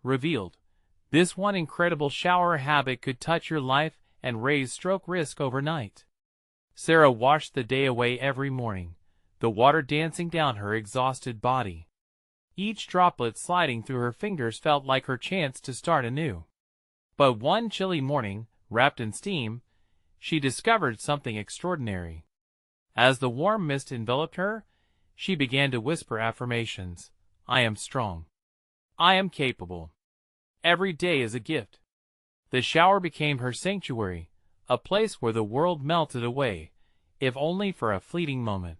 revealed. This one incredible shower habit could touch your life and raise stroke risk overnight. Sarah washed the day away every morning, the water dancing down her exhausted body. Each droplet sliding through her fingers felt like her chance to start anew. But one chilly morning, wrapped in steam, she discovered something extraordinary. As the warm mist enveloped her, she began to whisper affirmations. I am strong. I am capable. Every day is a gift. The shower became her sanctuary, a place where the world melted away, if only for a fleeting moment.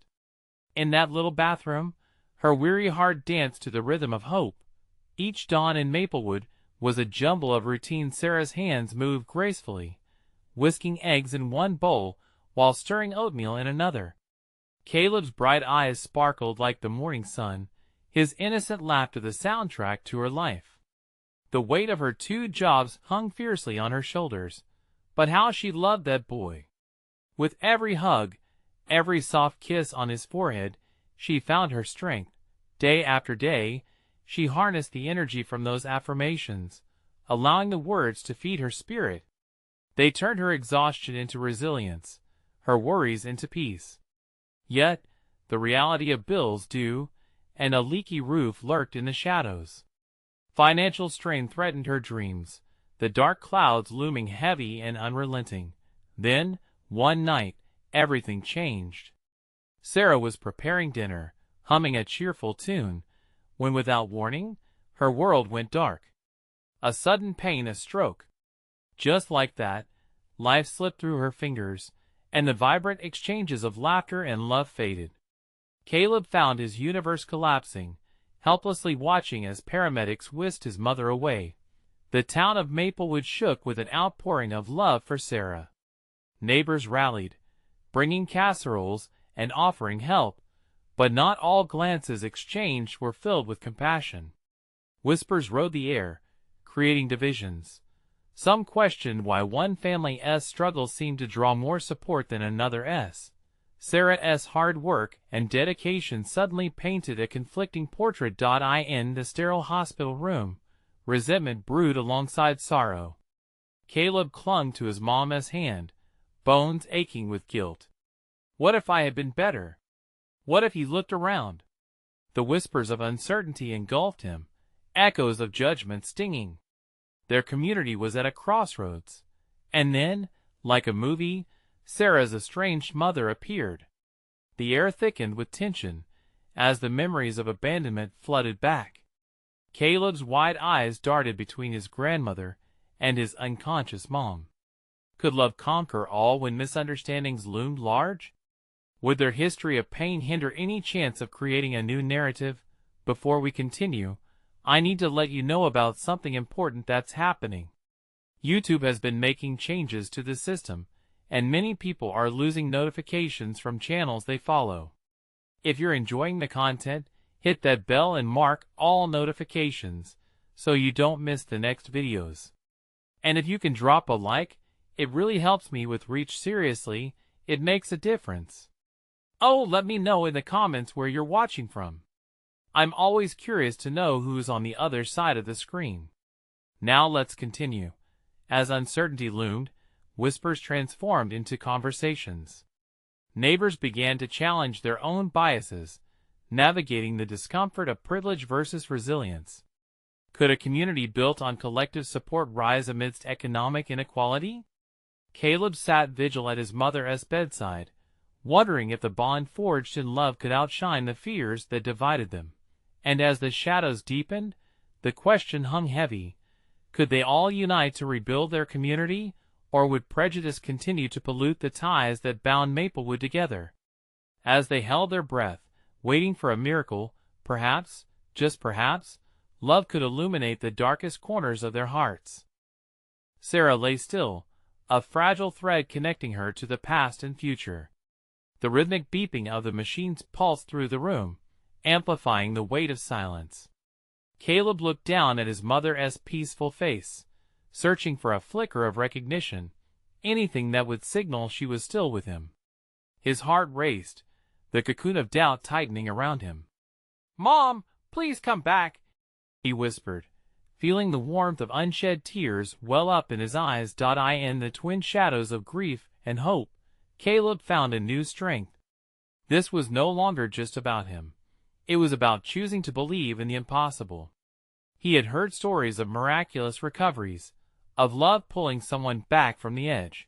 In that little bathroom, her weary heart danced to the rhythm of hope. Each dawn in Maplewood was a jumble of routine. Sarah's hands moved gracefully, whisking eggs in one bowl while stirring oatmeal in another. Caleb's bright eyes sparkled like the morning sun, his innocent laughter the soundtrack to her life. The weight of her 2 jobs hung fiercely on her shoulders, but how she loved that boy. With every hug, every soft kiss on his forehead, she found her strength. Day after day, she harnessed the energy from those affirmations, allowing the words to feed her spirit. They turned her exhaustion into resilience, her worries into peace. Yet, the reality of bills due and a leaky roof lurked in the shadows. Financial strain threatened her dreams, the dark clouds looming heavy and unrelenting. Then, one night, everything changed. Sarah was preparing dinner, humming a cheerful tune, when without warning, her world went dark. A sudden pain, a stroke. Just like that, life slipped through her fingers, and the vibrant exchanges of laughter and love faded. Caleb found his universe collapsing, helplessly watching as paramedics whisked his mother away. The town of Maplewood shook with an outpouring of love for Sarah. Neighbors rallied, bringing casseroles and offering help, but not all glances exchanged were filled with compassion. Whispers rode the air, creating divisions. Some questioned why one family's struggles seemed to draw more support than another's. Sarah's hard work and dedication suddenly painted a conflicting portrait. In the sterile hospital room, resentment brewed alongside sorrow. Caleb clung to his mom's hand, bones aching with guilt. What if I had been better? What if he looked around? The whispers of uncertainty engulfed him, echoes of judgment stinging. Their community was at a crossroads. And then, like a movie, Sarah's estranged mother appeared. The air thickened with tension as the memories of abandonment flooded back. Caleb's wide eyes darted between his grandmother and his unconscious mom. Could love conquer all when misunderstandings loomed large? Would their history of pain hinder any chance of creating a new narrative? Before we continue, I need to let you know about something important that's happening. YouTube has been making changes to the system, and many people are losing notifications from channels they follow. If you're enjoying the content, hit that bell and mark all notifications so you don't miss the next videos. And if you can drop a like, it really helps me with reach. Seriously, it makes a difference. Oh, let me know in the comments where you're watching from. I'm always curious to know who's on the other side of the screen. Now let's continue. As uncertainty loomed, whispers transformed into conversations. Neighbors began to challenge their own biases, navigating the discomfort of privilege versus resilience. Could a community built on collective support rise amidst economic inequality? Caleb sat vigil at his mother's bedside, wondering if the bond forged in love could outshine the fears that divided them. And as the shadows deepened, the question hung heavy. Could they all unite to rebuild their community, or would prejudice continue to pollute the ties that bound Maplewood together? As they held their breath, waiting for a miracle, perhaps, just perhaps, love could illuminate the darkest corners of their hearts. Sarah lay still, a fragile thread connecting her to the past and future. The rhythmic beeping of the machines pulsed through the room, amplifying the weight of silence. Caleb looked down at his mother's peaceful face, searching for a flicker of recognition, anything that would signal she was still with him. His heart raced, the cocoon of doubt tightening around him. "Mom, please come back," he whispered, feeling the warmth of unshed tears well up in his eyes. In the twin shadows of grief and hope, Caleb found a new strength. This was no longer just about him. It was about choosing to believe in the impossible. He had heard stories of miraculous recoveries, of love pulling someone back from the edge.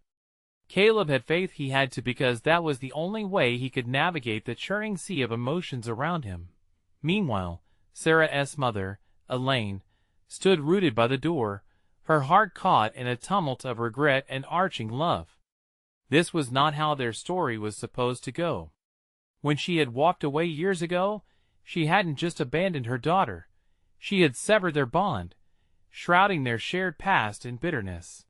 Caleb had faith he had to, because that was the only way he could navigate the churning sea of emotions around him. Meanwhile, Sarah's mother, Elaine, stood rooted by the door, her heart caught in a tumult of regret and arching love. This was not how their story was supposed to go. When she had walked away years ago, she hadn't just abandoned her daughter. She had severed their bond, shrouding their shared past in bitterness.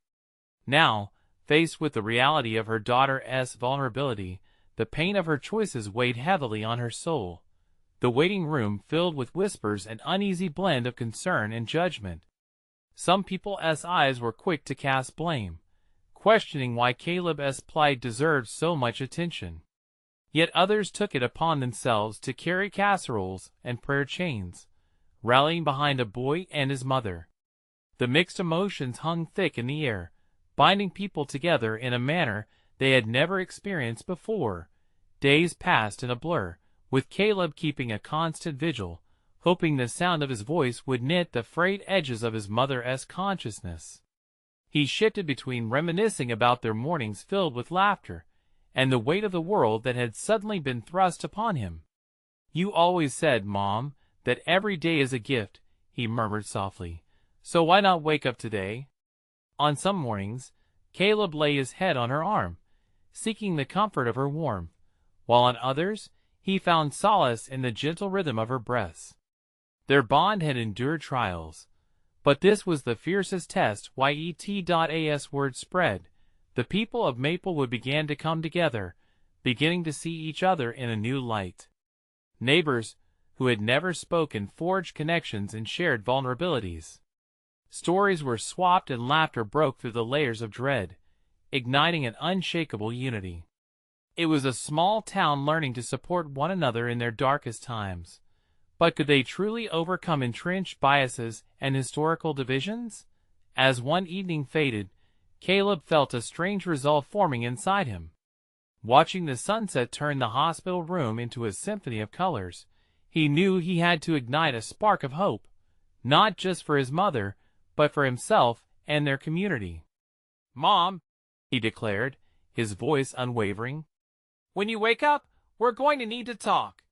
Now, faced with the reality of her daughter's vulnerability, the pain of her choices weighed heavily on her soul. The waiting room filled with whispers, an uneasy blend of concern and judgment. Some people's eyes were quick to cast blame, questioning why Caleb's plight deserved so much attention. Yet others took it upon themselves to carry casseroles and prayer chains, rallying behind a boy and his mother. The mixed emotions hung thick in the air, binding people together in a manner they had never experienced before. Days passed in a blur, with Caleb keeping a constant vigil, hoping the sound of his voice would knit the frayed edges of his mother's consciousness. He shifted between reminiscing about their mornings filled with laughter and the weight of the world that had suddenly been thrust upon him. "You always said, Mom, that every day is a gift," he murmured softly. "So why not wake up today?" On some mornings, Caleb lay his head on her arm, seeking the comfort of her warmth, while on others, he found solace in the gentle rhythm of her breaths. Their bond had endured trials, but this was the fiercest test. As word spread, the people of Maplewood began to come together, beginning to see each other in a new light. Neighbors who had never spoken forged connections and shared vulnerabilities. Stories were swapped and laughter broke through the layers of dread, igniting an unshakable unity. It was a small town learning to support one another in their darkest times. But could they truly overcome entrenched biases and historical divisions? As one evening faded, Caleb felt a strange resolve forming inside him. Watching the sunset turn the hospital room into a symphony of colors, he knew he had to ignite a spark of hope, not just for his mother, but for himself and their community. "Mom," he declared, his voice unwavering, "when you wake up, we're going to need to talk.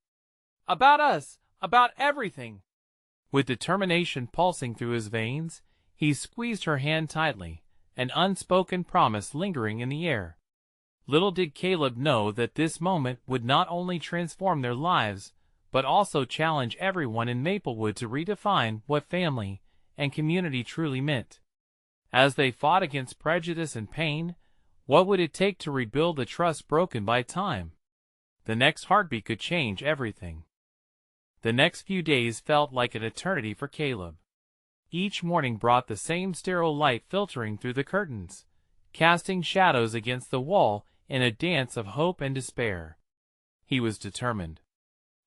About us, about everything." With determination pulsing through his veins, he squeezed her hand tightly, an unspoken promise lingering in the air. Little did Caleb know that this moment would not only transform their lives, but also challenge everyone in Maplewood to redefine what family and community truly meant. As they fought against prejudice and pain, what would it take to rebuild the trust broken by time? The next heartbeat could change everything. The next few days felt like an eternity for Caleb. Each morning brought the same sterile light filtering through the curtains, casting shadows against the wall in a dance of hope and despair. He was determined.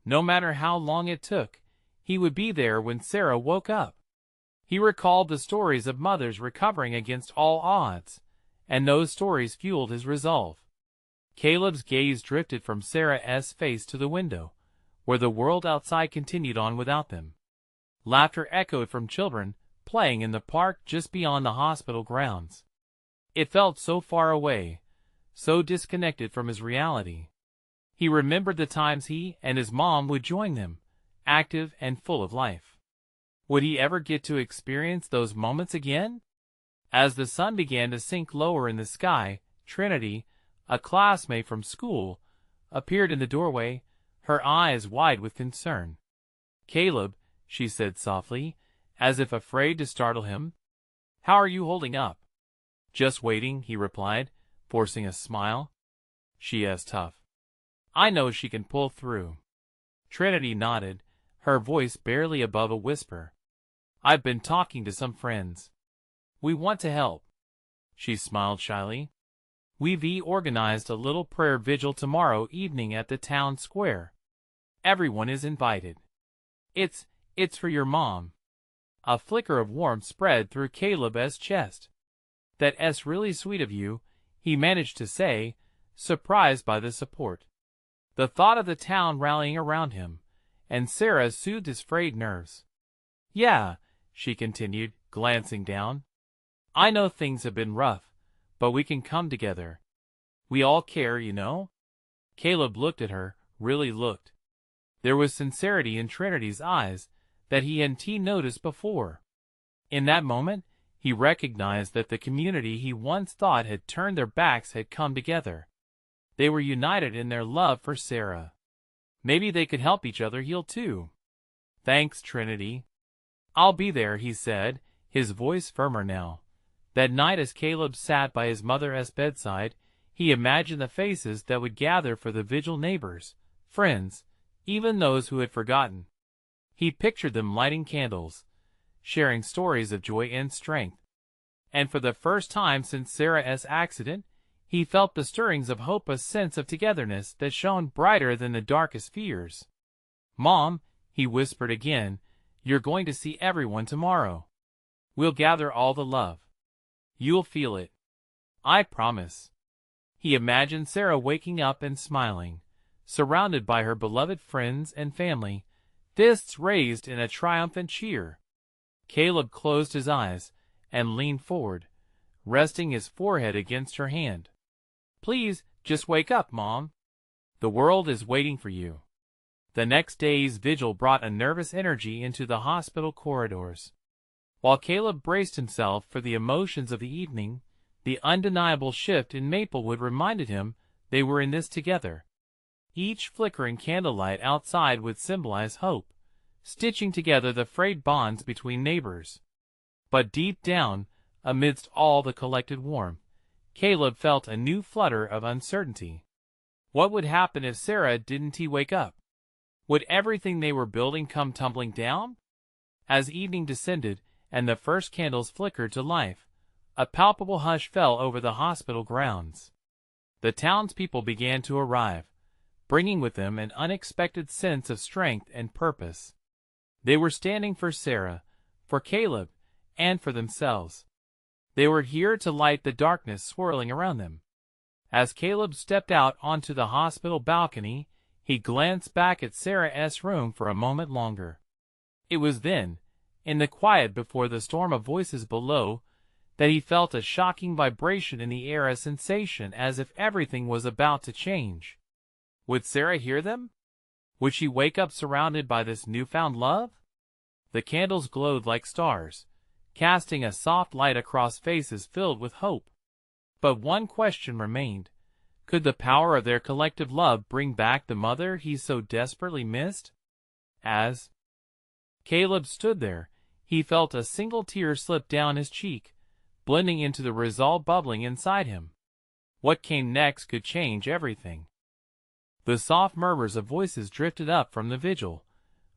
No matter how long it took, he would be there when Sarah woke up. He recalled the stories of mothers recovering against all odds, and those stories fueled his resolve. Caleb's gaze drifted from Sarah's face to the window, where the world outside continued on without them. Laughter echoed from children playing in the park just beyond the hospital grounds. It felt so far away, so disconnected from his reality. He remembered the times he and his mom would join them, active and full of life. Would he ever get to experience those moments again? As the sun began to sink lower in the sky, Trinity, a classmate from school, appeared in the doorway, her eyes wide with concern. "Caleb," she said softly, as if afraid to startle him, "how are you holding up?" "Just waiting," he replied, forcing a smile. "She is tough. I know she can pull through." Trinity nodded, her voice barely above a whisper. "I've been talking to some friends. We want to help." She smiled shyly. "We've organized a little prayer vigil tomorrow evening at the town square. Everyone is invited. It's for your mom." A flicker of warmth spread through Caleb's chest. "That's really sweet of you," he managed to say, surprised by the support. The thought of the town rallying around him, and Sarah soothed his frayed nerves. "Yeah," she continued, glancing down. "I know things have been rough, but we can come together. We all care, you know." Caleb looked at her, really looked. There was sincerity in Trinity's eyes that he hadn't noticed before. In that moment, he recognized that the community he once thought had turned their backs had come together. They were united in their love for Sarah. Maybe they could help each other heal too. "Thanks, Trinity. I'll be there," he said, his voice firmer now. That night as Caleb sat by his mother's bedside, he imagined the faces that would gather for the vigil, neighbors, friends, even those who had forgotten. He pictured them lighting candles, sharing stories of joy and strength. And for the first time since Sarah's accident, he felt the stirrings of hope, a sense of togetherness that shone brighter than the darkest fears. "Mom," he whispered again, "you're going to see everyone tomorrow. We'll gather all the love. You'll feel it. I promise." He imagined Sarah waking up and smiling, surrounded by her beloved friends and family, fists raised in a triumphant cheer. Caleb closed his eyes and leaned forward, resting his forehead against her hand. "Please, just wake up, Mom. The world is waiting for you." The next day's vigil brought a nervous energy into the hospital corridors. While Caleb braced himself for the emotions of the evening, the undeniable shift in Maplewood reminded him they were in this together. Each flickering candlelight outside would symbolize hope, stitching together the frayed bonds between neighbors. But deep down, amidst all the collected warmth, Caleb felt a new flutter of uncertainty. What would happen if Sarah didn't wake up? Would everything they were building come tumbling down? As evening descended and the first candles flickered to life, a palpable hush fell over the hospital grounds. The townspeople began to arrive, bringing with them an unexpected sense of strength and purpose. They were standing for Sarah, for Caleb, and for themselves. They were here to light the darkness swirling around them. As Caleb stepped out onto the hospital balcony, he glanced back at Sarah's room for a moment longer. It was then, in the quiet before the storm of voices below, that he felt a shocking vibration in the air, a sensation as if everything was about to change. Would Sarah hear them? Would she wake up surrounded by this newfound love? The candles glowed like stars, casting a soft light across faces filled with hope. But one question remained. Could the power of their collective love bring back the mother he so desperately missed? As Caleb stood there, he felt a single tear slip down his cheek, blending into the resolve bubbling inside him. What came next could change everything. The soft murmurs of voices drifted up from the vigil,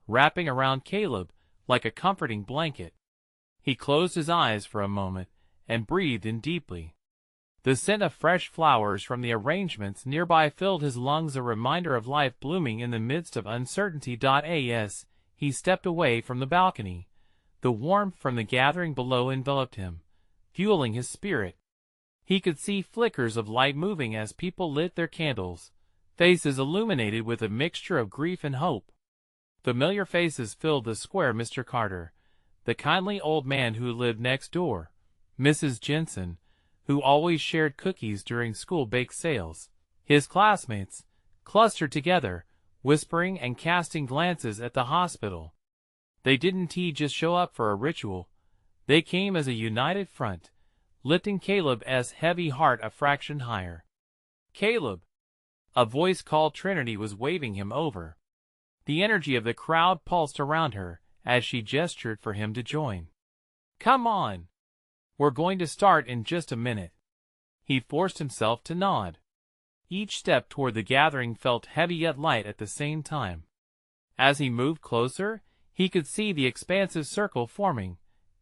wrapping around Caleb like a comforting blanket. He closed his eyes for a moment and breathed in deeply. The scent of fresh flowers from the arrangements nearby filled his lungs, a reminder of life blooming in the midst of uncertainty. As he stepped away from the balcony, the warmth from the gathering below enveloped him, fueling his spirit. He could see flickers of light moving as people lit their candles, faces illuminated with a mixture of grief and hope. Familiar faces filled the square. Mr. Carter, the kindly old man who lived next door, Mrs. Jensen, who always shared cookies during school bake sales. His classmates clustered together, whispering and casting glances at the hospital. They didn't just show up for a ritual. They came as a united front, lifting Caleb's heavy heart a fraction higher. "Caleb!" A voice called. Trinity was waving him over. The energy of the crowd pulsed around her as she gestured for him to join. "Come on. We're going to start in just a minute." He forced himself to nod. Each step toward the gathering felt heavy yet light at the same time. As he moved closer, he could see the expansive circle forming,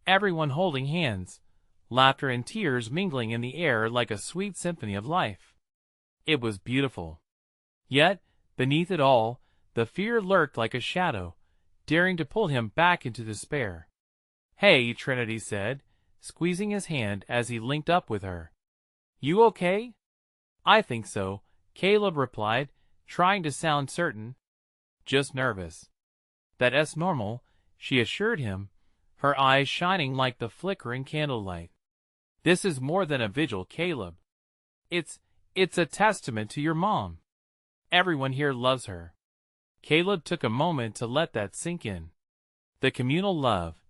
everyone holding hands, laughter and tears mingling in the air like a sweet symphony of life. It was beautiful. Yet, beneath it all, the fear lurked like a shadow, daring to pull him back into despair. "Hey," Trinity said, squeezing his hand as he linked up with her. "You okay?" "I think so," Caleb replied, trying to sound certain. "Just nervous." "That's normal," she assured him, her eyes shining like the flickering candlelight. "This is more than a vigil, Caleb. It's a testament to your mom. Everyone here loves her." Caleb took a moment to let that sink in. The communal love,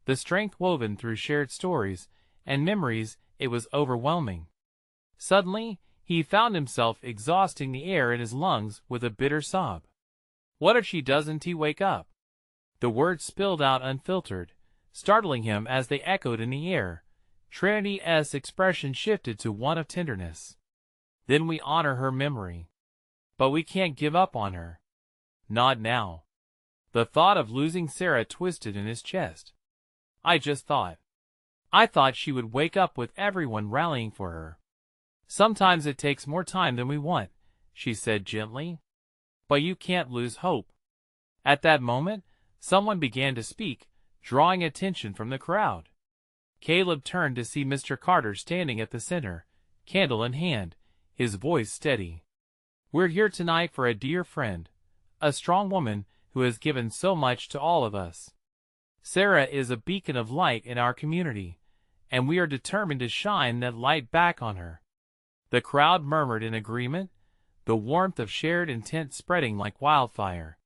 the strength woven through shared stories and memories, it was overwhelming. Suddenly, he found himself exhausting the air in his lungs with a bitter sob. "What if she doesn't wake up?" The words spilled out unfiltered, startling him as they echoed in the air. Trinity's expression shifted to one of tenderness. "Then we honor her memory. But we can't give up on her. Not now." The thought of losing Sarah twisted in his chest. I thought she would wake up with everyone rallying for her." "Sometimes it takes more time than we want," she said gently. "But you can't lose hope." At that moment, someone began to speak, drawing attention from the crowd. Caleb turned to see Mr. Carter standing at the center, candle in hand, his voice steady. "We're here tonight for a dear friend, a strong woman who has given so much to all of us. Sarah is a beacon of light in our community, and we are determined to shine that light back on her." The crowd murmured in agreement, the warmth of shared intent spreading like wildfire.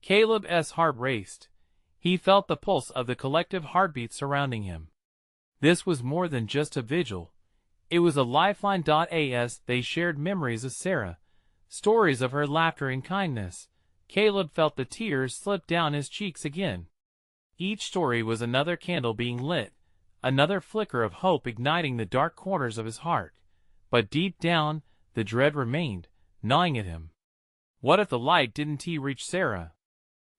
Caleb's heart raced. He felt the pulse of the collective heartbeat surrounding him. This was more than just a vigil. It was a lifeline. As they shared memories of Sarah, stories of her laughter and kindness, Caleb felt the tears slip down his cheeks again. Each story was another candle being lit, another flicker of hope igniting the dark corners of his heart. But deep down, the dread remained, gnawing at him. What if the light didn't reach Sarah?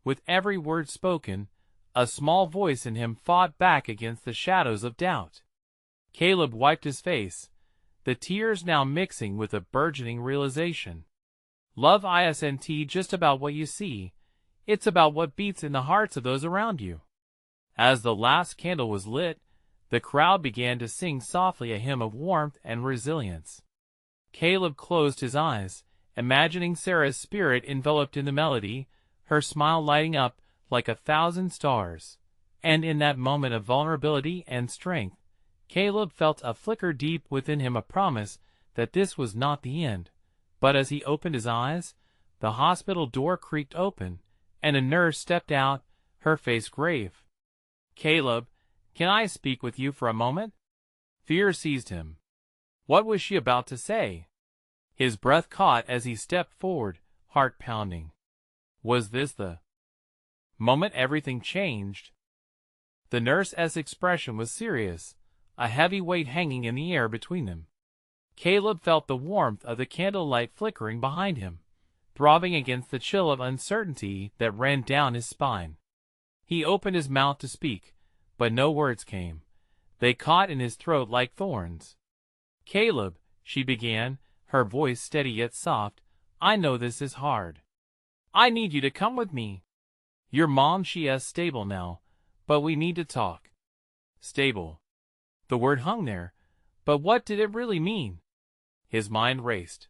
With every word spoken, a small voice in him fought back against the shadows of doubt. Caleb wiped his face, the tears now mixing with a burgeoning realization. Love isn't just about what you see, it's about what beats in the hearts of those around you. As the last candle was lit, the crowd began to sing softly a hymn of warmth and resilience. Caleb closed his eyes, imagining Sarah's spirit enveloped in the melody, her smile lighting up like 1,000 stars. And in that moment of vulnerability and strength, Caleb felt a flicker deep within him, a promise that this was not the end. But as he opened his eyes, the hospital door creaked open, and a nurse stepped out, her face grave. "Caleb, can I speak with you for a moment?" Fear seized him. What was she about to say? His breath caught as he stepped forward, heart pounding. Was this the moment everything changed? The nurse's expression was serious, a heavy weight hanging in the air between them. Caleb felt the warmth of the candlelight flickering behind him, throbbing against the chill of uncertainty that ran down his spine. He opened his mouth to speak, but no words came. They caught in his throat like thorns. "Caleb," she began, her voice steady yet soft, "I know this is hard. I need you to come with me. Your mom, she is stable now, but we need to talk." Stable. The word hung there, but what did it really mean? His mind raced.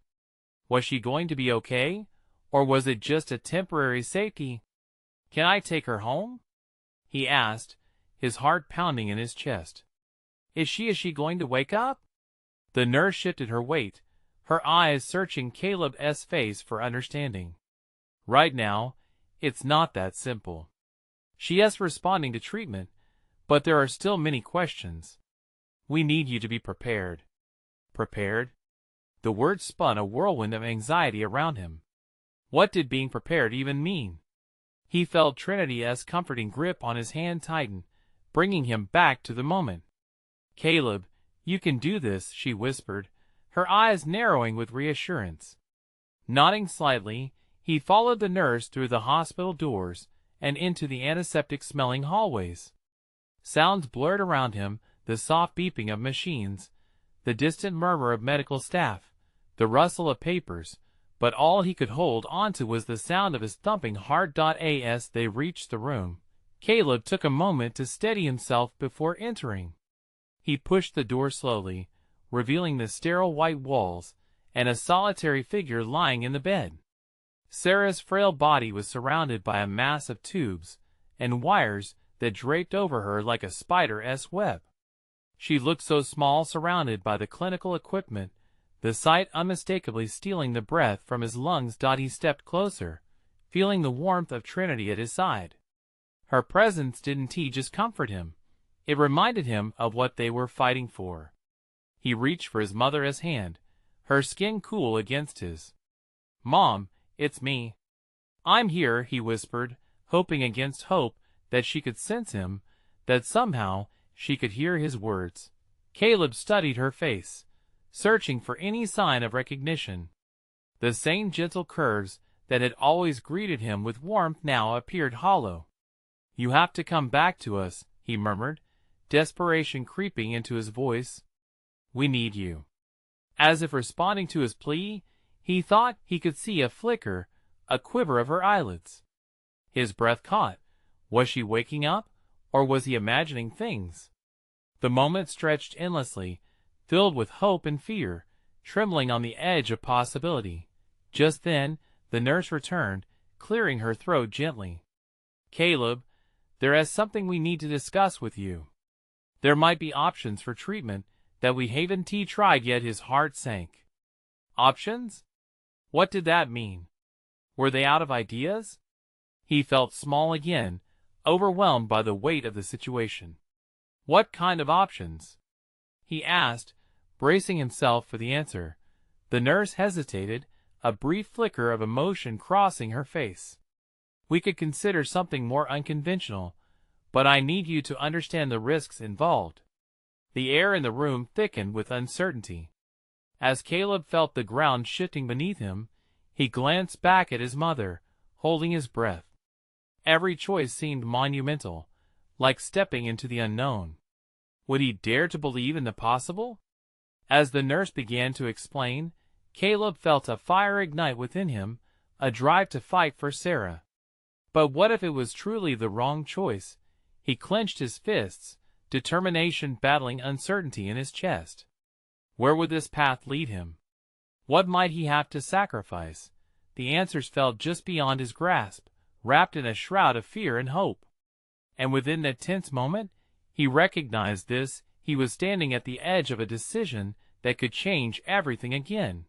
Was she going to be okay, or was it just a temporary safety? "Can I take her home?" he asked, his heart pounding in his chest. Is she going to wake up?" The nurse shifted her weight, her eyes searching Caleb's face for understanding. "Right now, it's not that simple. She is responding to treatment, but there are still many questions. We need you to be prepared." Prepared? The word spun a whirlwind of anxiety around him. What did being prepared even mean? He felt Trinity's comforting grip on his hand tighten, bringing him back to the moment. "Caleb, you can do this," she whispered, her eyes narrowing with reassurance. Nodding slightly, he followed the nurse through the hospital doors and into the antiseptic-smelling hallways. Sounds blurred around him, the soft beeping of machines, the distant murmur of medical staff, the rustle of papers, but all he could hold onto was the sound of his thumping heart. As they reached the room, Caleb took a moment to steady himself before entering. He pushed the door slowly, revealing the sterile white walls and a solitary figure lying in the bed. Sarah's frail body was surrounded by a mass of tubes and wires that draped over her like a spider's web. She looked so small surrounded by the clinical equipment, the sight unmistakably stealing the breath from his lungs. He stepped closer, feeling the warmth of Trinity at his side. Her presence didn't just comfort him, it reminded him of what they were fighting for. He reached for his mother's hand, her skin cool against his. "Mom, it's me. I'm here," he whispered, hoping against hope that she could sense him, that somehow she could hear his words. Caleb studied her face, searching for any sign of recognition. The same gentle curves that had always greeted him with warmth now appeared hollow. "You have to come back to us," he murmured, desperation creeping into his voice. "We need you." As if responding to his plea, he thought he could see a flicker, a quiver of her eyelids. His breath caught. Was she waking up, or was he imagining things? The moment stretched endlessly, filled with hope and fear, trembling on the edge of possibility. Just then, the nurse returned, clearing her throat gently. "Caleb, there is something we need to discuss with you. There might be options for treatment that we haven't tried yet." His heart sank. Options? What did that mean? Were they out of ideas? He felt small again, overwhelmed by the weight of the situation. "What kind of options?" he asked, bracing himself for the answer. The nurse hesitated, a brief flicker of emotion crossing her face. "We could consider something more unconventional, but I need you to understand the risks involved." The air in the room thickened with uncertainty. As Caleb felt the ground shifting beneath him, he glanced back at his mother, holding his breath. Every choice seemed monumental, like stepping into the unknown. Would he dare to believe in the possible? As the nurse began to explain, Caleb felt a fire ignite within him, a drive to fight for Sarah. But what if it was truly the wrong choice? He clenched his fists, determination battling uncertainty in his chest. Where would this path lead him? What might he have to sacrifice? The answers felt just beyond his grasp, wrapped in a shroud of fear and hope. And within that tense moment, he recognized this: he was standing at the edge of a decision that could change everything again.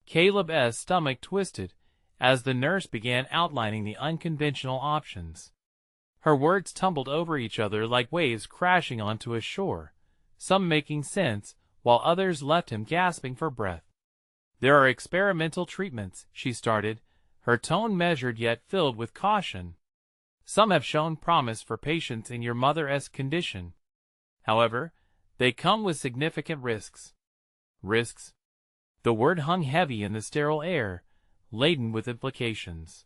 Caleb's stomach twisted as the nurse began outlining the unconventional options. Her words tumbled over each other like waves crashing onto a shore, some making sense, while others left him gasping for breath. "There are experimental treatments," she started, her tone measured yet filled with caution. "Some have shown promise for patients in your mother's condition. However, they come with significant risks." Risks? The word hung heavy in the sterile air, laden with implications.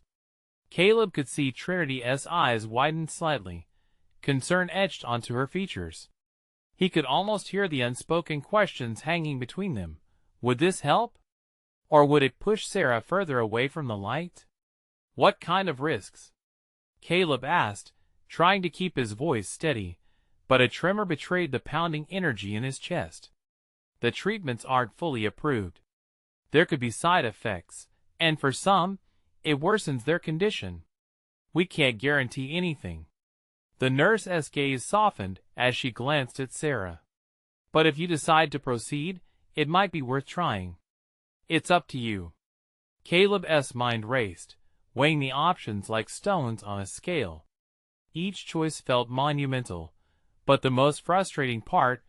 Caleb could see Trinity's eyes widen slightly, concern etched onto her features. He could almost hear the unspoken questions hanging between them. Would this help? Or would it push Sarah further away from the light? "What kind of risks?" Caleb asked, trying to keep his voice steady, but a tremor betrayed the pounding energy in his chest. "The treatments aren't fully approved. There could be side effects, and for some, it worsens their condition. We can't guarantee anything." The nurse's gaze softened as she glanced at Sarah. "But if you decide to proceed, it might be worth trying. It's up to you." Caleb's mind raced, weighing the options like stones on a scale. Each choice felt monumental, but the most frustrating part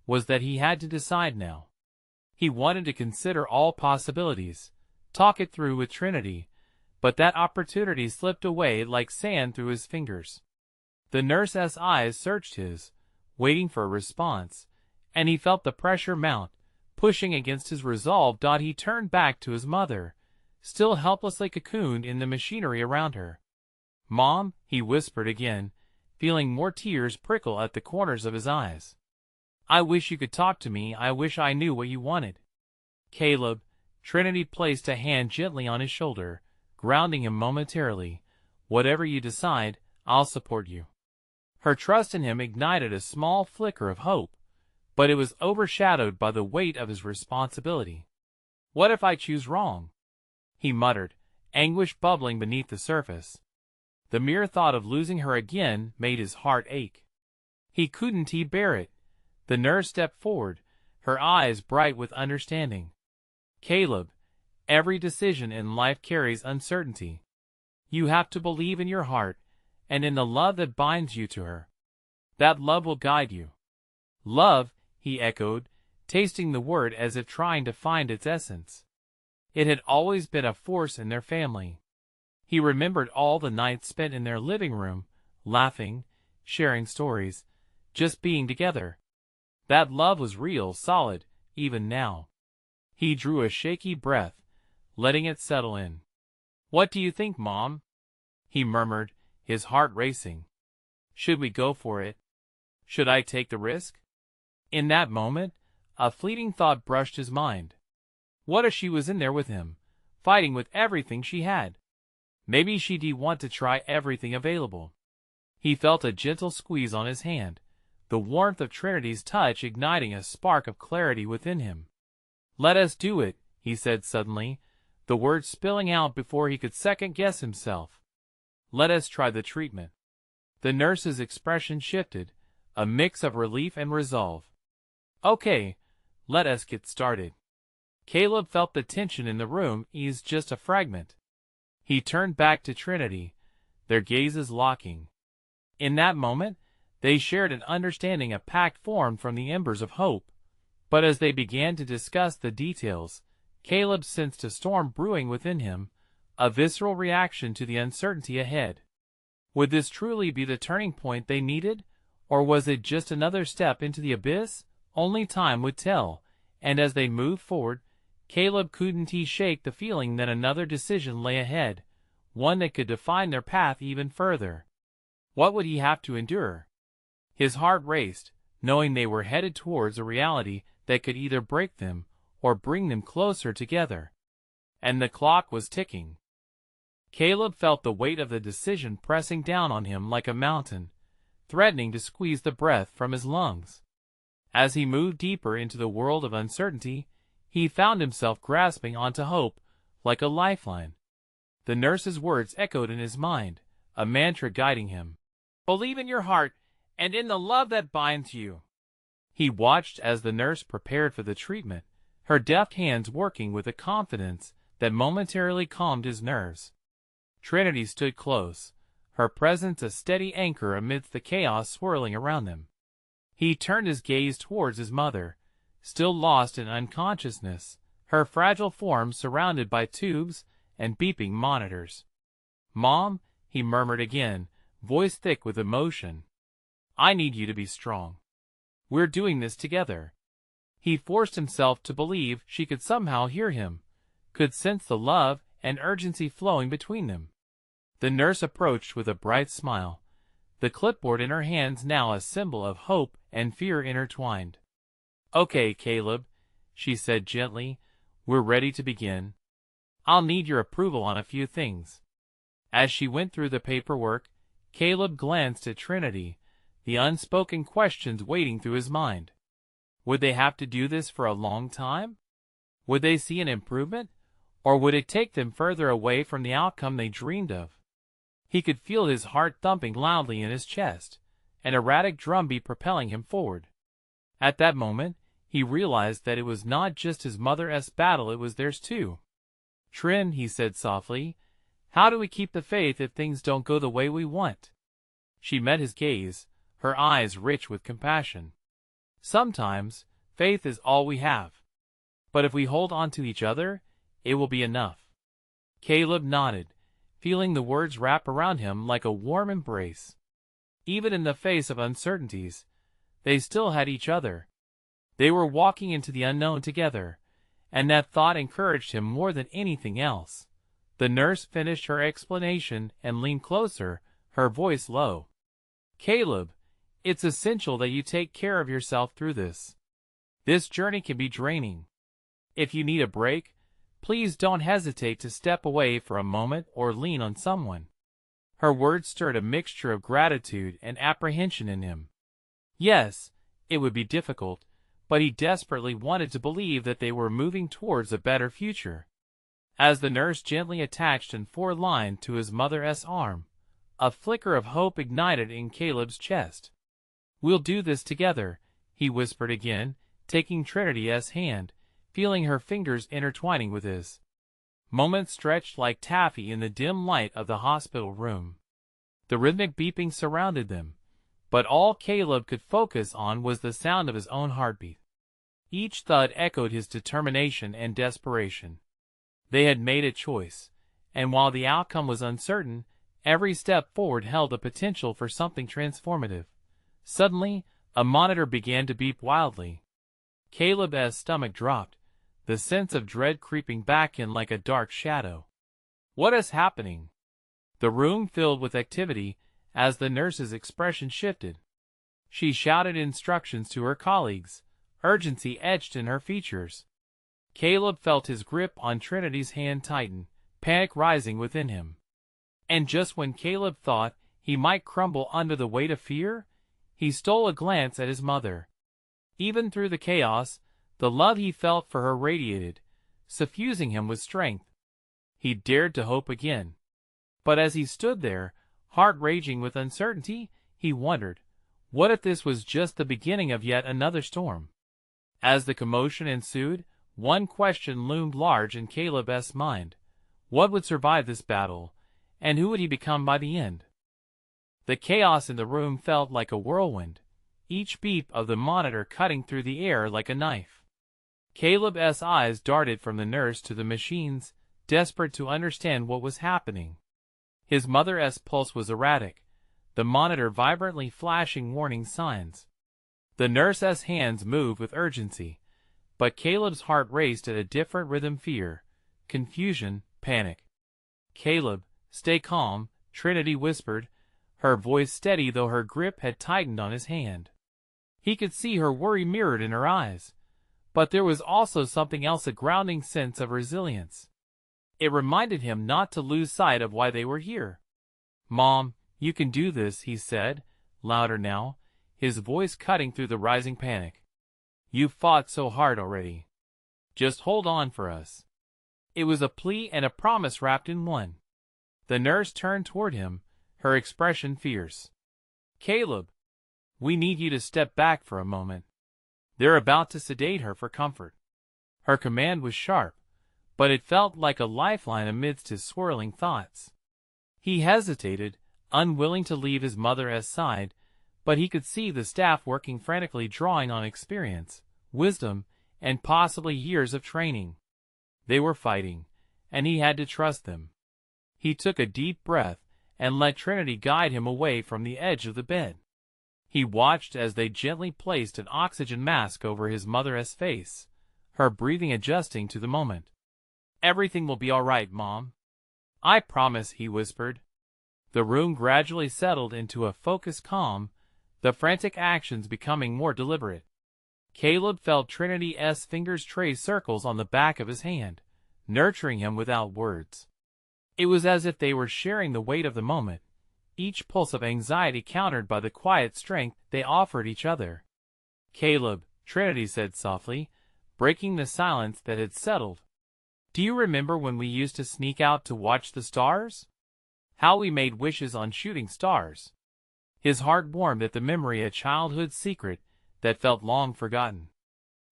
was that he had to decide now. He wanted to consider all possibilities, talk it through with Trinity, but that opportunity slipped away like sand through his fingers. The nurse's eyes searched his, waiting for a response, and he felt the pressure mount, pushing against his resolve. He turned back to his mother, still helplessly cocooned in the machinery around her. "Mom," he whispered again, feeling more tears prickle at the corners of his eyes. "I wish you could talk to me. I wish I knew what you wanted." "Caleb," Trinity placed a hand gently on his shoulder, grounding him momentarily. "Whatever you decide, I'll support you." Her trust in him ignited a small flicker of hope, but it was overshadowed by the weight of his responsibility. "What if I choose wrong?" he muttered, anguish bubbling beneath the surface. The mere thought of losing her again made his heart ache. He couldn't bear it. The nurse stepped forward, her eyes bright with understanding. "Caleb, every decision in life carries uncertainty. You have to believe in your heart, and in the love that binds you to her. That love will guide you." "Love," he echoed, tasting the word as if trying to find its essence. It had always been a force in their family. He remembered all the nights spent in their living room, laughing, sharing stories, just being together. That love was real, solid, even now. He drew a shaky breath, letting it settle in. "What do you think, Mom?" he murmured, his heart racing. "Should we go for it? Should I take the risk?" In that moment, a fleeting thought brushed his mind. What if she was in there with him, fighting with everything she had? Maybe she'd want to try everything available. He felt a gentle squeeze on his hand, the warmth of Trinity's touch igniting a spark of clarity within him. "Let us do it," he said suddenly, the words spilling out before he could second-guess himself. "Let us try the treatment." The nurse's expression shifted, a mix of relief and resolve. "Okay, let us get started." Caleb felt the tension in the room ease just a fragment. He turned back to Trinity, their gazes locking. In that moment, they shared an understanding, a pact formed from the embers of hope. But as they began to discuss the details, Caleb sensed a storm brewing within him, a visceral reaction to the uncertainty ahead. Would this truly be the turning point they needed, or was it just another step into the abyss? Only time would tell, and as they moved forward, Caleb couldn't shake the feeling that another decision lay ahead, one that could define their path even further. What would he have to endure? His heart raced, knowing they were headed towards a reality that could either break them or bring them closer together. And the clock was ticking. Caleb felt the weight of the decision pressing down on him like a mountain, threatening to squeeze the breath from his lungs. As he moved deeper into the world of uncertainty, he found himself grasping onto hope like a lifeline. The nurse's words echoed in his mind, a mantra guiding him. "Believe in your heart and in the love that binds you." He watched as the nurse prepared for the treatment, her deft hands working with a confidence that momentarily calmed his nerves. Trinity stood close, her presence a steady anchor amidst the chaos swirling around them. He turned his gaze towards his mother, still lost in unconsciousness, her fragile form surrounded by tubes and beeping monitors. "Mom," he murmured again, voice thick with emotion. "I need you to be strong. We're doing this together." He forced himself to believe she could somehow hear him, could sense the love and urgency flowing between them. The nurse approached with a bright smile, the clipboard in her hands now a symbol of hope and fear intertwined. "Okay, Caleb," she said gently, "we're ready to begin. I'll need your approval on a few things." As she went through the paperwork, Caleb glanced at Trinity, the unspoken questions waiting through his mind. Would they have to do this for a long time? Would they see an improvement, or would it take them further away from the outcome they dreamed of? He could feel his heart thumping loudly in his chest, an erratic drumbeat propelling him forward. At that moment, he realized that it was not just his mother's battle, it was theirs too. "Trin," he said softly, "how do we keep the faith if things don't go the way we want?" She met his gaze, her eyes rich with compassion. "Sometimes, faith is all we have. But if we hold on to each other, it will be enough." Caleb nodded, feeling the words wrap around him like a warm embrace. Even in the face of uncertainties, they still had each other. They were walking into the unknown together, and that thought encouraged him more than anything else. The nurse finished her explanation and leaned closer, her voice low. "Caleb, it's essential that you take care of yourself through this. This journey can be draining. If you need a break, please don't hesitate to step away for a moment or lean on someone." Her words stirred a mixture of gratitude and apprehension in him. Yes, it would be difficult, but he desperately wanted to believe that they were moving towards a better future. As the nurse gently attached and forelined to his mother's arm, a flicker of hope ignited in Caleb's chest. "We'll do this together," he whispered again, taking Trinity's hand, feeling her fingers intertwining with his. Moments stretched like taffy in the dim light of the hospital room. The rhythmic beeping surrounded them, but all Caleb could focus on was the sound of his own heartbeat. Each thud echoed his determination and desperation. They had made a choice, and while the outcome was uncertain, every step forward held the potential for something transformative. Suddenly, a monitor began to beep wildly. Caleb's stomach dropped, the sense of dread creeping back in like a dark shadow. "What is happening?" The room filled with activity as the nurse's expression shifted. She shouted instructions to her colleagues, urgency etched in her features. Caleb felt his grip on Trinity's hand tighten, panic rising within him. And just when Caleb thought he might crumble under the weight of fear, he stole a glance at his mother. Even through the chaos, the love he felt for her radiated, suffusing him with strength. He dared to hope again. But as he stood there, heart raging with uncertainty, he wondered, what if this was just the beginning of yet another storm? As the commotion ensued, one question loomed large in Caleb's mind. What would survive this battle, and who would he become by the end? The chaos in the room felt like a whirlwind, each beep of the monitor cutting through the air like a knife. Caleb's eyes darted from the nurse to the machines, desperate to understand what was happening. His mother's pulse was erratic, the monitor vibrantly flashing warning signs. The nurse's hands moved with urgency, but Caleb's heart raced at a different rhythm: fear, confusion, panic. "Caleb, stay calm," Trinity whispered, her voice steady though her grip had tightened on his hand. He could see her worry mirrored in her eyes, but there was also something else, a grounding sense of resilience. It reminded him not to lose sight of why they were here. "Mom, you can do this," he said, louder now, his voice cutting through the rising panic. "You've fought so hard already. Just hold on for us." It was a plea and a promise wrapped in one. The nurse turned toward him, her expression fierce. "Caleb, we need you to step back for a moment." They're about to sedate her for comfort. Her command was sharp, but it felt like a lifeline amidst his swirling thoughts. He hesitated, unwilling to leave his mother's side, but he could see the staff working frantically, drawing on experience, wisdom, and possibly years of training. They were fighting, and he had to trust them. He took a deep breath and let Trinity guide him away from the edge of the bed. He watched as they gently placed an oxygen mask over his mother's face, her breathing adjusting to the moment. "Everything will be all right, Mom. I promise," he whispered. The room gradually settled into a focused calm, the frantic actions becoming more deliberate. Caleb felt Trinity's fingers trace circles on the back of his hand, nurturing him without words. It was as if they were sharing the weight of the moment, each pulse of anxiety countered by the quiet strength they offered each other. "Caleb," Trinity said softly, breaking the silence that had settled. "Do you remember when we used to sneak out to watch the stars? How we made wishes on shooting stars?" His heart warmed at the memory, a childhood secret that felt long forgotten.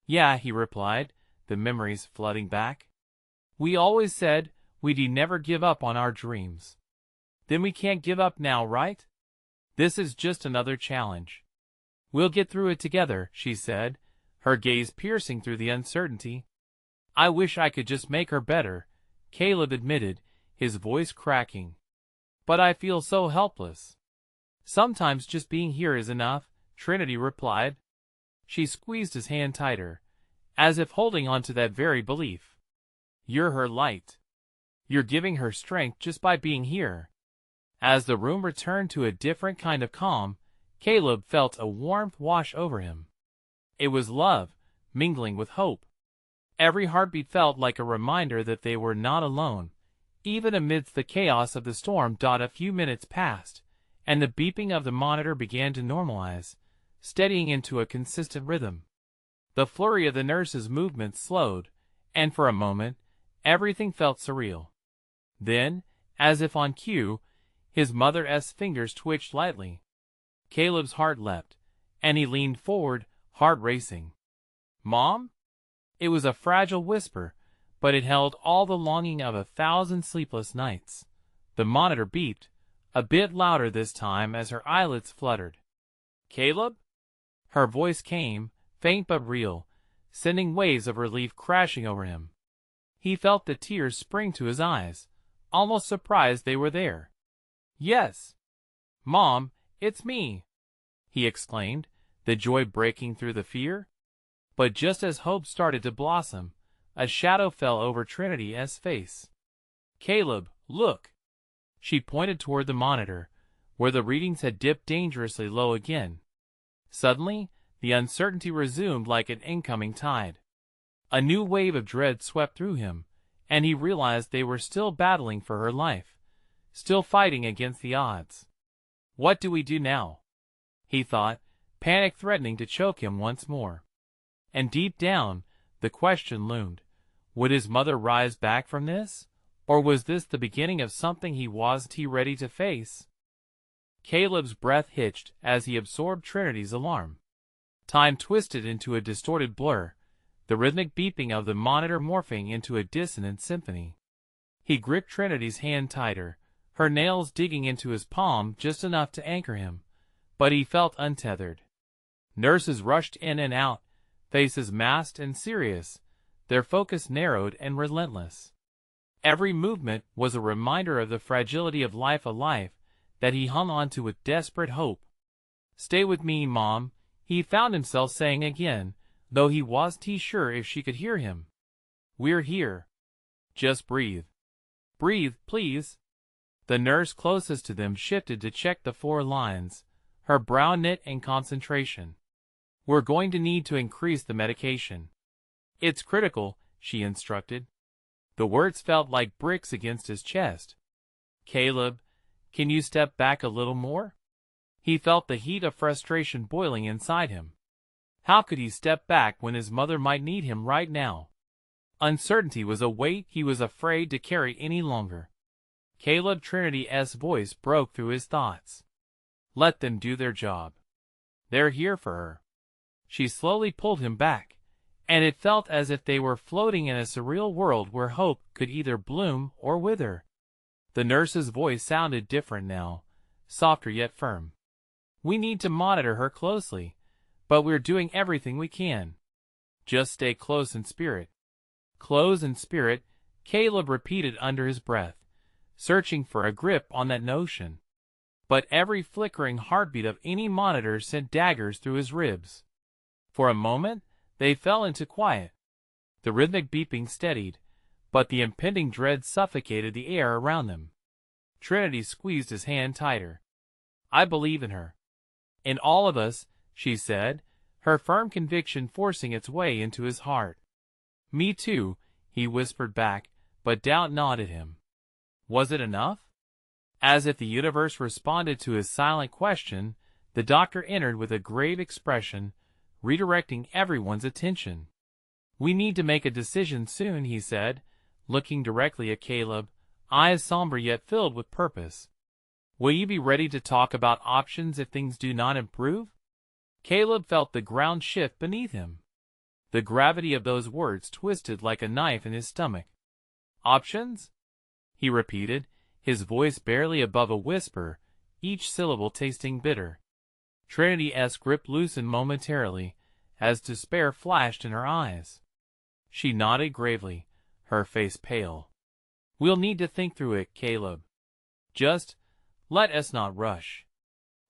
"Yeah," he replied, the memories flooding back. "We always said we'd never give up on our dreams. Then we can't give up now, right? This is just another challenge. We'll get through it together," she said, her gaze piercing through the uncertainty. "I wish I could just make her better," Caleb admitted, his voice cracking. "But I feel so helpless." "Sometimes just being here is enough," Trinity replied. She squeezed his hand tighter, as if holding on to that very belief. "You're her light. You're giving her strength just by being here." As the room returned to a different kind of calm, Caleb felt a warmth wash over him. It was love, mingling with hope. Every heartbeat felt like a reminder that they were not alone, Even amidst the chaos of the storm, a few minutes passed, and the beeping of the monitor began to normalize, steadying into a consistent rhythm. The flurry of the nurse's movements slowed, and for a moment, everything felt surreal. Then, as if on cue, his mother's fingers twitched lightly. Caleb's heart leapt, and he leaned forward, heart racing. "Mom?" It was a fragile whisper, but it held all the longing of 1,000 sleepless nights. The monitor beeped, a bit louder this time as her eyelids fluttered. "Caleb?" Her voice came, faint but real, sending waves of relief crashing over him. He felt the tears spring to his eyes, almost surprised they were there. "Yes. Mom, it's me," he exclaimed, the joy breaking through the fear. But just as hope started to blossom, a shadow fell over Trinity's face. "Caleb, look!" She pointed toward the monitor, where the readings had dipped dangerously low again. Suddenly, the uncertainty resumed like an incoming tide. A new wave of dread swept through him, and he realized they were still battling for her life, still fighting against the odds. "What do we do now?" he thought, panic threatening to choke him once more. And deep down, the question loomed, would his mother rise back from this? Or was this the beginning of something he wasn't ready to face? Caleb's breath hitched as he absorbed Trinity's alarm. Time twisted into a distorted blur, the rhythmic beeping of the monitor morphing into a dissonant symphony. He gripped Trinity's hand tighter, her nails digging into his palm just enough to anchor him, but he felt untethered. Nurses rushed in and out, faces masked and serious, their focus narrowed and relentless. Every movement was a reminder of the fragility of life, a life that he hung on to with desperate hope. "Stay with me, Mom," he found himself saying again, though he wasn't sure if she could hear him. "We're here. Just breathe. Breathe, please." The nurse closest to them shifted to check the 4 lines, her brow knit in concentration. "We're going to need to increase the medication. It's critical," she instructed. The words felt like bricks against his chest. "Caleb, can you step back a little more?" He felt the heat of frustration boiling inside him. How could he step back when his mother might need him right now? Uncertainty was a weight he was afraid to carry any longer. Caleb, Trinity's voice broke through his thoughts. "Let them do their job. They're here for her." She slowly pulled him back, and it felt as if they were floating in a surreal world where hope could either bloom or wither. The nurse's voice sounded different now, softer yet firm. "We need to monitor her closely, but we're doing everything we can. Just stay close in spirit." "Close in spirit," Caleb repeated under his breath, searching for a grip on that notion. But every flickering heartbeat of any monitor sent daggers through his ribs. For a moment, they fell into quiet. The rhythmic beeping steadied, but the impending dread suffocated the air around them. Trinity squeezed his hand tighter. "I believe in her. In all of us," she said, her firm conviction forcing its way into his heart. "Me too," he whispered back, but doubt gnawed at him. Was it enough? As if the universe responded to his silent question, the doctor entered with a grave expression, redirecting everyone's attention. "We need to make a decision soon," he said, looking directly at Caleb, eyes somber yet filled with purpose. "Will you be ready to talk about options if things do not improve?" Caleb felt the ground shift beneath him. The gravity of those words twisted like a knife in his stomach. "Options?" he repeated, his voice barely above a whisper, each syllable tasting bitter. Trinity's grip loosened momentarily, as despair flashed in her eyes. She nodded gravely, her face pale. "We'll need to think through it, Caleb. Just let us not rush."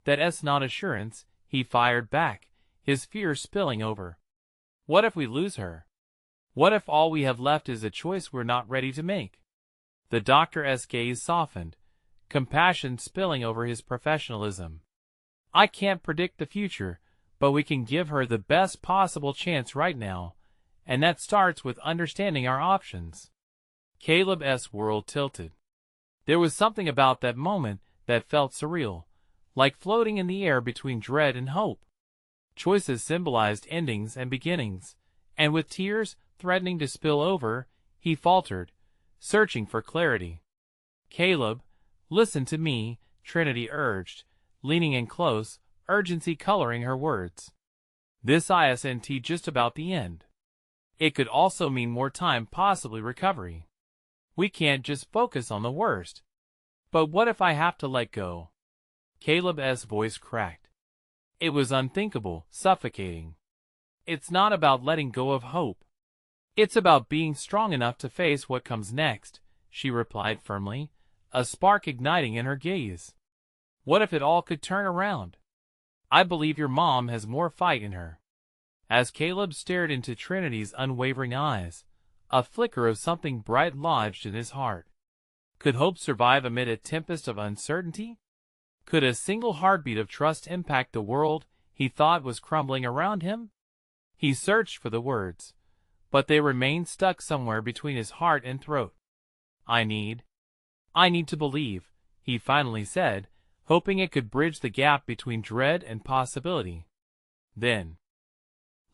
"That's not assurance," he fired back, his fear spilling over. "What if we lose her? What if all we have left is a choice we're not ready to make?" The doctor's gaze softened, compassion spilling over his professionalism. "I can't predict the future, but we can give her the best possible chance right now, and that starts with understanding our options." Caleb's world tilted. There was something about that moment that felt surreal, like floating in the air between dread and hope. Choices symbolized endings and beginnings, and with tears threatening to spill over, he faltered, searching for clarity. "Caleb, listen to me," Trinity urged, leaning in close, urgency coloring her words. "This isn't just about the end. It could also mean more time, possibly recovery. We can't just focus on the worst." "But what if I have to let go?" Caleb's voice cracked. It was unthinkable, suffocating. "It's not about letting go of hope. It's about being strong enough to face what comes next," she replied firmly, a spark igniting in her gaze. "What if it all could turn around? I believe your mom has more fight in her." As Caleb stared into Trinity's unwavering eyes, a flicker of something bright lodged in his heart. Could hope survive amid a tempest of uncertainty? Could a single heartbeat of trust impact the world he thought was crumbling around him? He searched for the words, but they remained stuck somewhere between his heart and throat. I need to believe," he finally said, hoping it could bridge the gap between dread and possibility. "Then,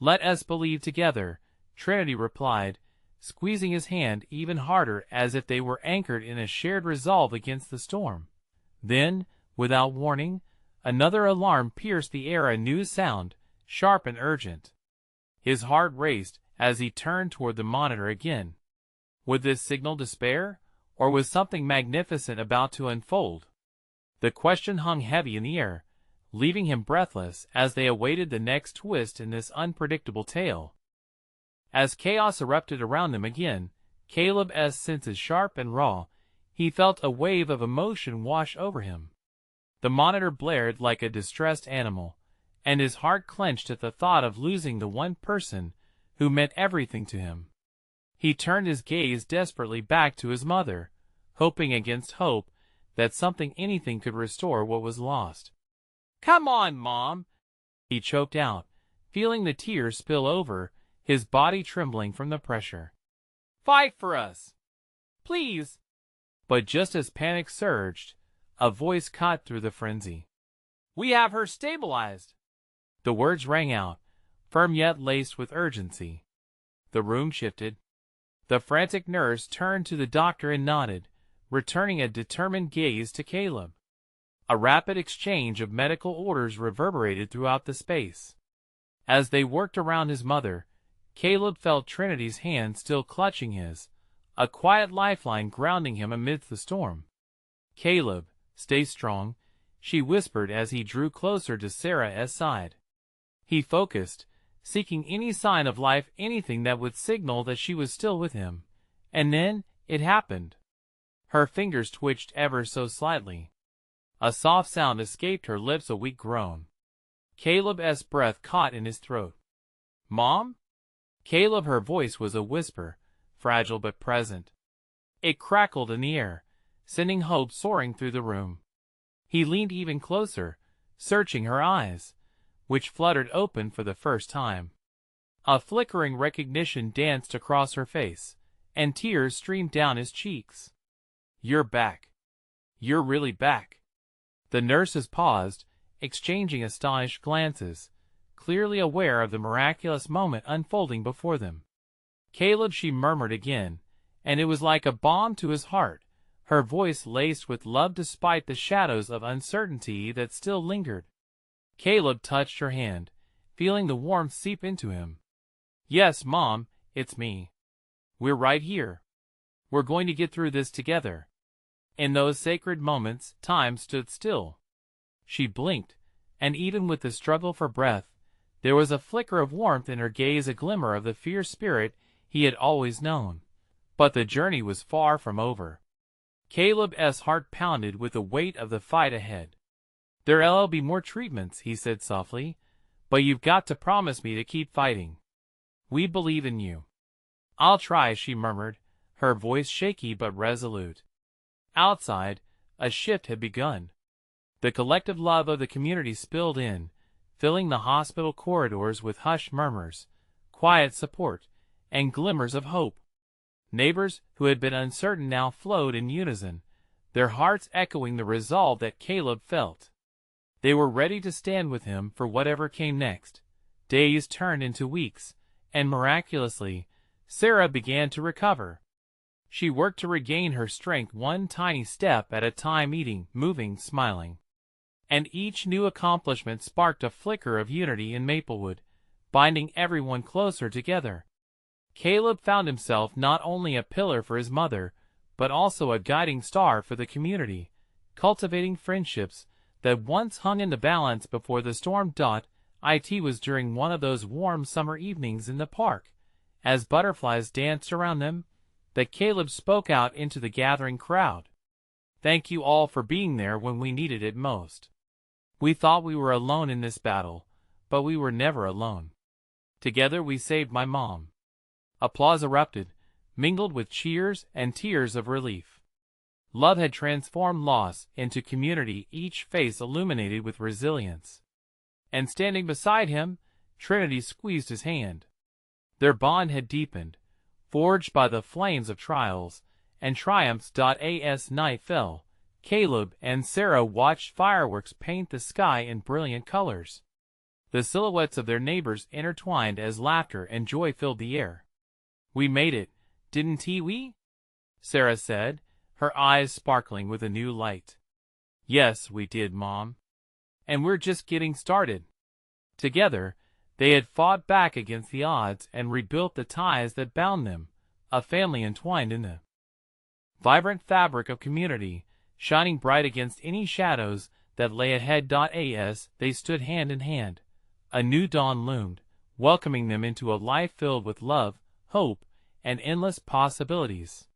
let us believe together," Trinity replied, squeezing his hand even harder as if they were anchored in a shared resolve against the storm. Then, without warning, another alarm pierced the air, a new sound, sharp and urgent. His heart raced as he turned toward the monitor again. Would this signal despair, or was something magnificent about to unfold? The question hung heavy in the air, leaving him breathless as they awaited the next twist in this unpredictable tale. As chaos erupted around them again, Caleb's senses sharp and raw, he felt a wave of emotion wash over him. The monitor blared like a distressed animal, and his heart clenched at the thought of losing the one person who meant everything to him. He turned his gaze desperately back to his mother, hoping against hope that anything could restore what was lost. "Come on, Mom," he choked out, feeling the tears spill over, his body trembling from the pressure. "Fight for us, please." But just as panic surged, a voice cut through the frenzy. "We have her stabilized." The words rang out, firm yet laced with urgency. The room shifted. The frantic nurse turned to the doctor and nodded, returning a determined gaze to Caleb. A rapid exchange of medical orders reverberated throughout the space. As they worked around his mother, Caleb felt Trinity's hand still clutching his, a quiet lifeline grounding him amidst the storm. "Caleb, stay strong," she whispered as he drew closer to Sarah's side. He focused, seeking any sign of life, anything that would signal that she was still with him. And then, it happened. Her fingers twitched ever so slightly. A soft sound escaped her lips, a weak groan. Caleb's breath caught in his throat. "Mom?" "Caleb," her voice was a whisper, fragile but present. It crackled in the air, sending hope soaring through the room. He leaned even closer, searching her eyes, which fluttered open for the first time. A flickering recognition danced across her face, and tears streamed down his cheeks. "You're back. You're really back." The nurses paused, exchanging astonished glances, clearly aware of the miraculous moment unfolding before them. "Caleb," she murmured again, and it was like a balm to his heart, her voice laced with love despite the shadows of uncertainty that still lingered. Caleb touched her hand, feeling the warmth seep into him. "Yes, Mom, it's me. We're right here. We're going to get through this together." In those sacred moments, time stood still. She blinked, and even with the struggle for breath, there was a flicker of warmth in her gaze, a glimmer of the fierce spirit he had always known. But the journey was far from over. Caleb's heart pounded with the weight of the fight ahead. "There'll be more treatments," he said softly, "but you've got to promise me to keep fighting. We believe in you." "I'll try," she murmured, her voice shaky but resolute. Outside, a shift had begun. The collective love of the community spilled in, filling the hospital corridors with hushed murmurs, quiet support, and glimmers of hope. Neighbors who had been uncertain now flowed in unison, their hearts echoing the resolve that Caleb felt. They were ready to stand with him for whatever came next. Days turned into weeks, and miraculously, Sarah began to recover. She worked to regain her strength one tiny step at a time, eating, moving, smiling. And each new accomplishment sparked a flicker of unity in Maplewood, binding everyone closer together. Caleb found himself not only a pillar for his mother, but also a guiding star for the community, cultivating friendships that once hung in the balance before the storm. It was during one of those warm summer evenings in the park, as butterflies danced around them, that Caleb spoke out into the gathering crowd. "Thank you all for being there when we needed it most. We thought we were alone in this battle, but we were never alone. Together we saved my mom." Applause erupted, mingled with cheers and tears of relief. Love had transformed loss into community, each face illuminated with resilience. And standing beside him, Trinity squeezed his hand. Their bond had deepened, forged by the flames of trials and triumphs. As night fell, Caleb and Sarah watched fireworks paint the sky in brilliant colors. The silhouettes of their neighbors intertwined as laughter and joy filled the air. "We made it, didn't we?" Sarah said, her eyes sparkling with a new light. "Yes, we did, Mom. And we're just getting started." Together, they had fought back against the odds and rebuilt the ties that bound them, a family entwined in the vibrant fabric of community, shining bright against any shadows that lay ahead. As they stood hand in hand, a new dawn loomed, welcoming them into a life filled with love, hope, and endless possibilities.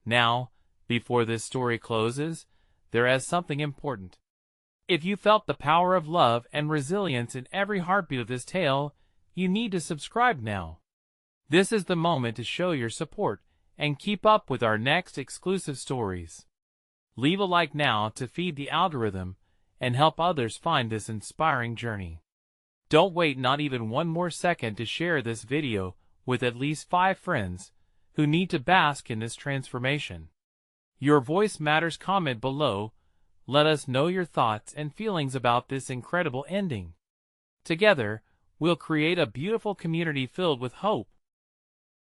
Now, before this story closes, there is something important. If you felt the power of love and resilience in every heartbeat of this tale, you need to subscribe now. This is the moment to show your support and keep up with our next exclusive stories. Leave a like now to feed the algorithm and help others find this inspiring journey. Don't wait not even one more second to share this video with at least 5 friends who need to bask in this transformation. Your voice matters. Comment below. Let us know your thoughts and feelings about this incredible ending. Together, we'll create a beautiful community filled with hope,